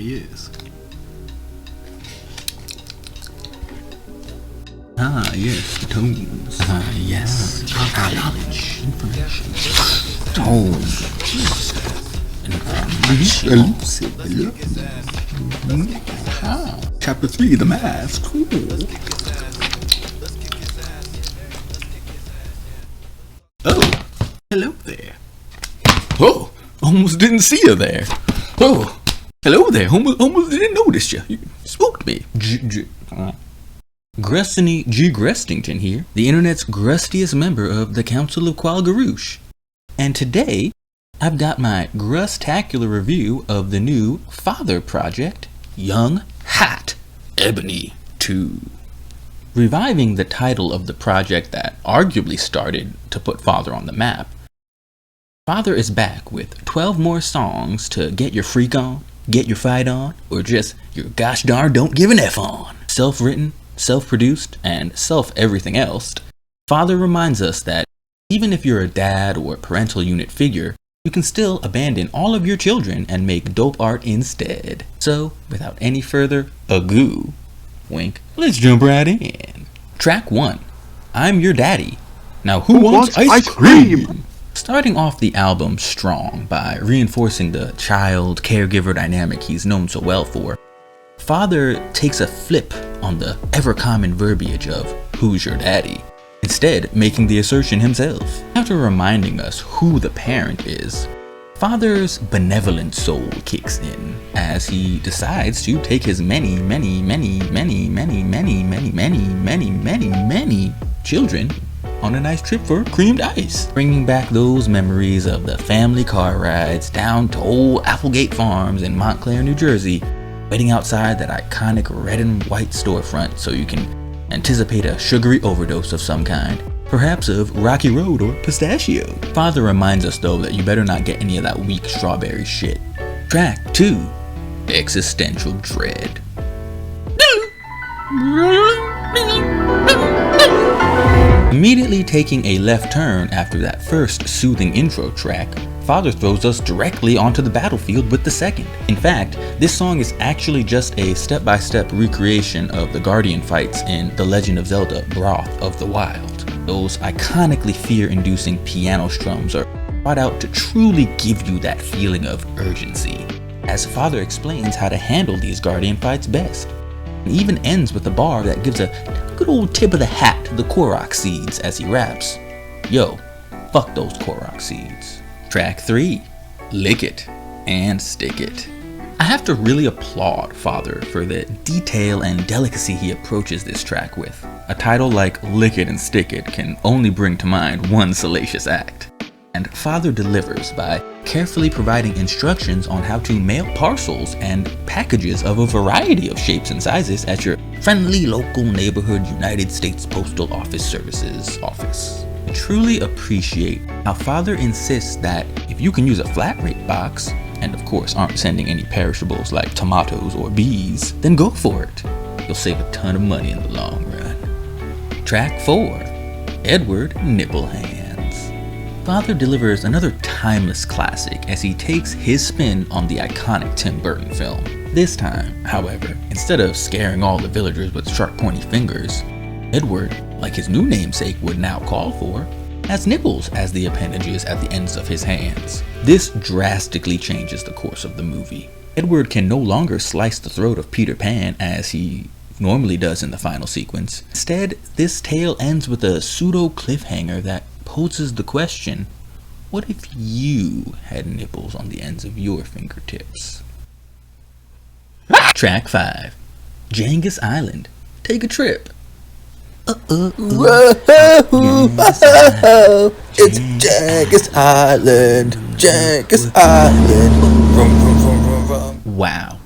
yes. Ah, yes, tones. Ah, yes. Knowledge, information. Tones. Chapter 3, The Mask. Ooh. Oh, hello there. Oh, almost didn't see you there. Oh, hello there. Almost didn't notice you. You spooked me. Grestiny G. Grestington here, the internet's grustiest member of the Council of Qualgarouche. And today, I've got my grustacular review of the new Father project, Young Hot Ebony 2. Reviving the title of the project that arguably started to put Father on the map, Father is back with 12 more songs to get your freak on, get your fight on, or just your gosh darn don't give an F on. Self-written, self-produced, and self-everything else, Father reminds us that even if you're a dad or parental unit figure, you can still abandon all of your children and make dope art instead. So, without any further ado, wink, let's jump right in. Track 1, I'm Your Daddy. Now who wants ice cream? Starting off the album strong by reinforcing the child caregiver dynamic he's known so well for, Father takes a flip on the ever-common verbiage of who's your daddy, instead making the assertion himself. After reminding us who the parent is, Father's benevolent soul kicks in as he decides to take his many children on a nice trip for creamed ice, bringing back those memories of the family car rides down to old Applegate Farms in Montclair, New Jersey, waiting outside that iconic red and white storefront so you can anticipate a sugary overdose of some kind, perhaps of Rocky Road or pistachio. Father reminds us though that you better not get any of that weak strawberry shit. Track 2, Existential Dread. Immediately taking a left turn after that first soothing intro track, Father throws us directly onto the battlefield with the second. In fact, this song is actually just a step-by-step recreation of the Guardian fights in The Legend of Zelda: Breath of the Wild. Those iconically fear-inducing piano strums are brought out to truly give you that feeling of urgency, as Father explains how to handle these Guardian fights best. It even ends with a bar that gives a good old tip of the hat to the Korok seeds as he raps, "Yo, fuck those Korok seeds." Track 3, Lick It and Stick It. I have to really applaud Father for the detail and delicacy he approaches this track with. A title like Lick It and Stick It can only bring to mind one salacious act. And Father delivers by carefully providing instructions on how to mail parcels and packages of a variety of shapes and sizes at your friendly local neighborhood United States Postal Office Services office. I truly appreciate how Father insists that if you can use a flat rate box, and of course aren't sending any perishables like tomatoes or bees, then go for it. You'll save a ton of money in the long run. Track 4, Edward Nipplehands. Father delivers another timeless classic as he takes his spin on the iconic Tim Burton film. This time, however, instead of scaring all the villagers with sharp pointy fingers, Edward, like his new namesake would now call for, has nipples as the appendages at the ends of his hands. This drastically changes the course of the movie. Edward can no longer slice the throat of Peter Pan as he normally does in the final sequence. Instead, this tale ends with a pseudo cliffhanger that poses the question, what if you had nipples on the ends of your fingertips? Track 5, Genghis Island, Take a Trip. Whoa, it's Genghis Island, Genghis Island. Wow,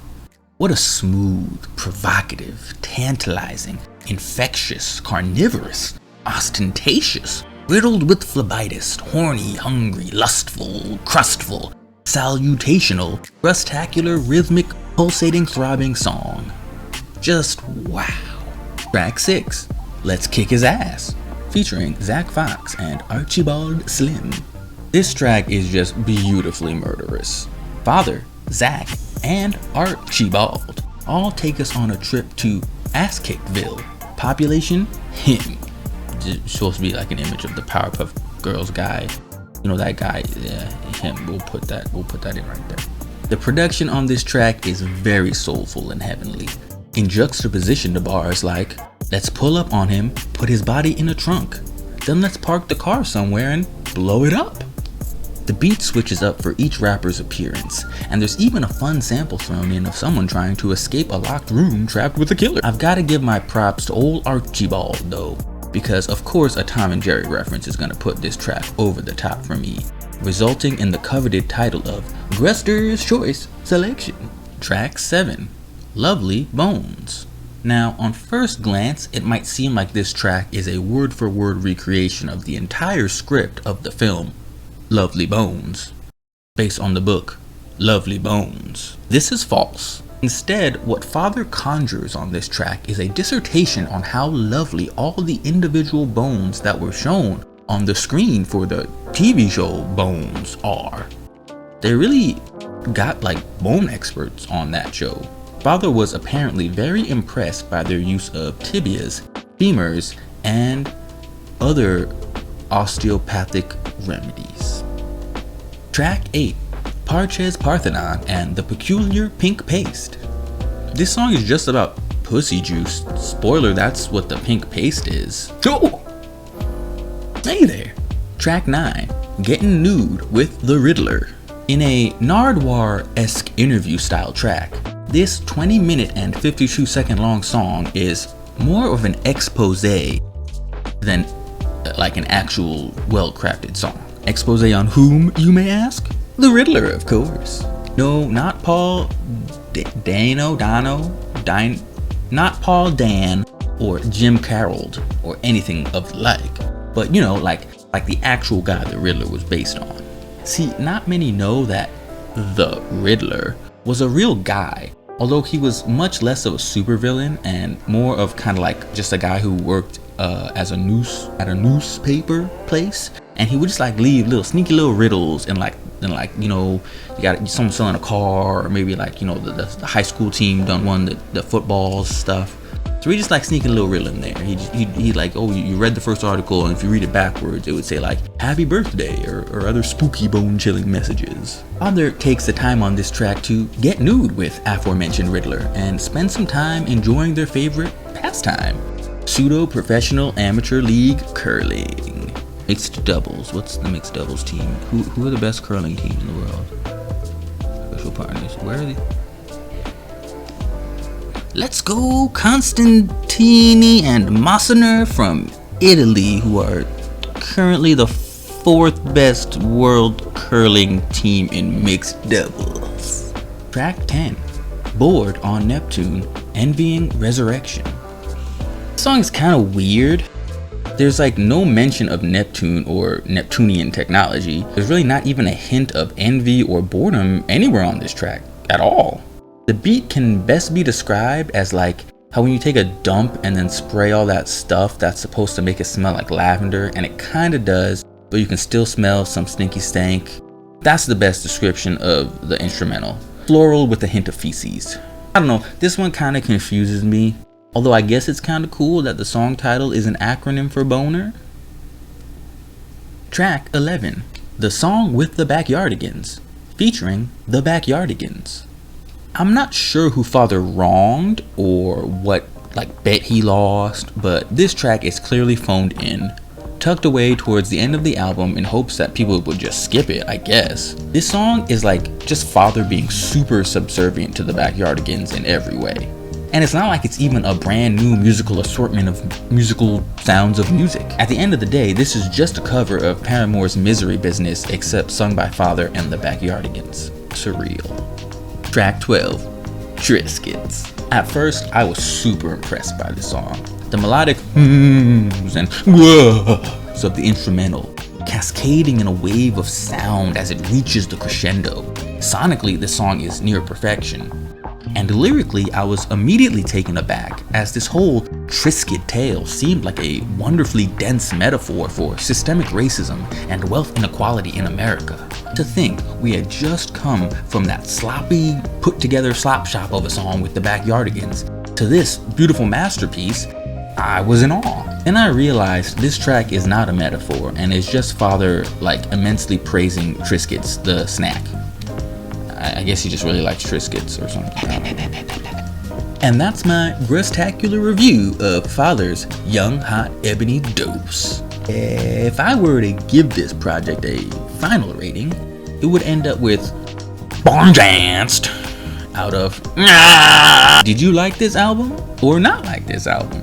what a smooth, provocative, tantalizing, infectious, carnivorous, ostentatious, riddled with phlebitis, horny, hungry, lustful, crustful, salutational, crustacular, rhythmic, pulsating, throbbing song. Just wow. Track 6, Let's Kick His Ass, featuring Zach Fox and Archibald Slim. This track is just beautifully murderous. Father, Zach, and Archibald all take us on a trip to Ass-Kickville. Population, him. It's supposed to be like an image of the Powerpuff Girls guy. You know that guy, yeah, him. We'll put that in right there. The production on this track is very soulful and heavenly. In juxtaposition to bars like, let's pull up on him, put his body in a trunk, then let's park the car somewhere and blow it up. The beat switches up for each rapper's appearance, and there's even a fun sample thrown in of someone trying to escape a locked room trapped with a killer. I've got to give my props to old Archibald though, because of course a Tom and Jerry reference is gonna put this track over the top for me, resulting in the coveted title of Grester's Choice Selection. Track 7, Lovely Bones. Now, on first glance, it might seem like this track is a word-for-word recreation of the entire script of the film Lovely Bones, based on the book Lovely Bones. This is false. Instead, what Father conjures on this track is a dissertation on how lovely all the individual bones that were shown on the screen for the TV show Bones are. They really got like bone experts on that show. Father was apparently very impressed by their use of tibias, femurs, and other osteopathic remedies. Track 8, Parches Parthenon and the Peculiar Pink Paste. This song is just about pussy juice. Spoiler, that's what the pink paste is. Oh! Hey there. Track 9, Getting Nude with the Riddler. In a Nardwuar-esque interview style track, this 20-minute and 52-second long song is more of an expose than like an actual well-crafted song. Expose on whom, you may ask? The Riddler, of course. No, not Paul not Paul Dan or Jim Carroll or anything of the like, but you know, like the actual guy the Riddler was based on. See, not many know that the Riddler was a real guy, although he was much less of a supervillain and more of kind of like just a guy who worked as a newspaper place, and he would just like leave little sneaky little riddles and like you know, you got someone selling a car, or maybe like, you know, the high school team done won the football stuff. So he just like sneaking a little riddle in there. He like, oh, you read the first article, and if you read it backwards, it would say like happy birthday or other spooky bone chilling messages. Father takes the time on this track to get nude with aforementioned Riddler and spend some time enjoying their favorite pastime, pseudo professional amateur league curling. Mixed doubles. What's the mixed doubles team? Who are the best curling teams in the world? Special partners. Where are they? Let's go Constantini and Massener from Italy, who are currently the 4th best world curling team in mixed doubles. Track 10, Bored on Neptune, Envying Resurrection. This song is kind of weird. There's like no mention of Neptune or Neptunian technology. There's really not even a hint of envy or boredom anywhere on this track at all. The beat can best be described as like how when you take a dump and then spray all that stuff that's supposed to make it smell like lavender, and it kind of does, but you can still smell some stinky stank. That's the best description of the instrumental. Floral with a hint of feces. I don't know, this one kind of confuses me. Although I guess it's kind of cool that the song title is an acronym for boner. Track 11, The Song with the Backyardiganz, featuring the Backyardiganz. I'm not sure who Father wronged or what like bet he lost, but this track is clearly phoned in, tucked away towards the end of the album in hopes that people would just skip it, I guess. This song is like just Father being super subservient to the Backyardiganz in every way. And it's not like it's even a brand new musical assortment of musical sounds of music. At the end of the day, this is just a cover of Paramore's Misery Business, except sung by Father and the Backyardigans. Surreal. Track 12, Triscuits. At first, I was super impressed by this song. The melodic hmms and whoas of the instrumental, cascading in a wave of sound as it reaches the crescendo. Sonically, this song is near perfection. And lyrically, I was immediately taken aback, as this whole Triscuit tale seemed like a wonderfully dense metaphor for systemic racism and wealth inequality in America. To think we had just come from that sloppy, put-together slop shop of a song with the Backyardiganz to this beautiful masterpiece, I was in awe. And I realized this track is not a metaphor, and is just Father, like, immensely praising Triscuits, the snack. I guess he just really likes Triscuits or something. And that's my grustacular review of Father's Young Hot Ebony Dose. If I were to give this project a final rating, it would end up with Bonjanced out of Did you like this album or not like this album?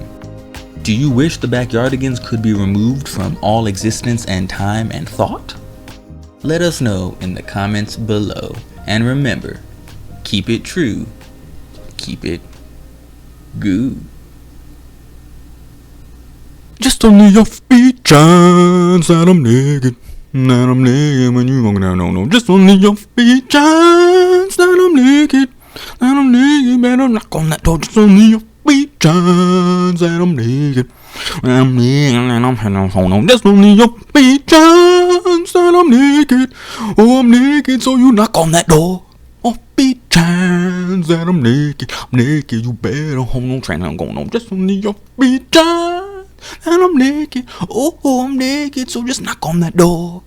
Do you wish the Backyardigans could be removed from all existence and time and thought? Let us know in the comments below. And remember, keep it true, keep it good. Just only your feet chance that I'm naked. That I'm naked when you walk down, no. Just only your feet chance that I'm naked. That I'm naked, better knock on that door. Just only your feet chance that I'm naked. I'm naked and I'm heading home. Just only your feet chance that I'm naked. Oh, I'm naked, so you knock on that door. Oh, feet chance that I'm naked. I'm naked, you better hold on, train I'm going on. Just only your feet chance that I'm naked. Oh, I'm naked, so just knock on that door.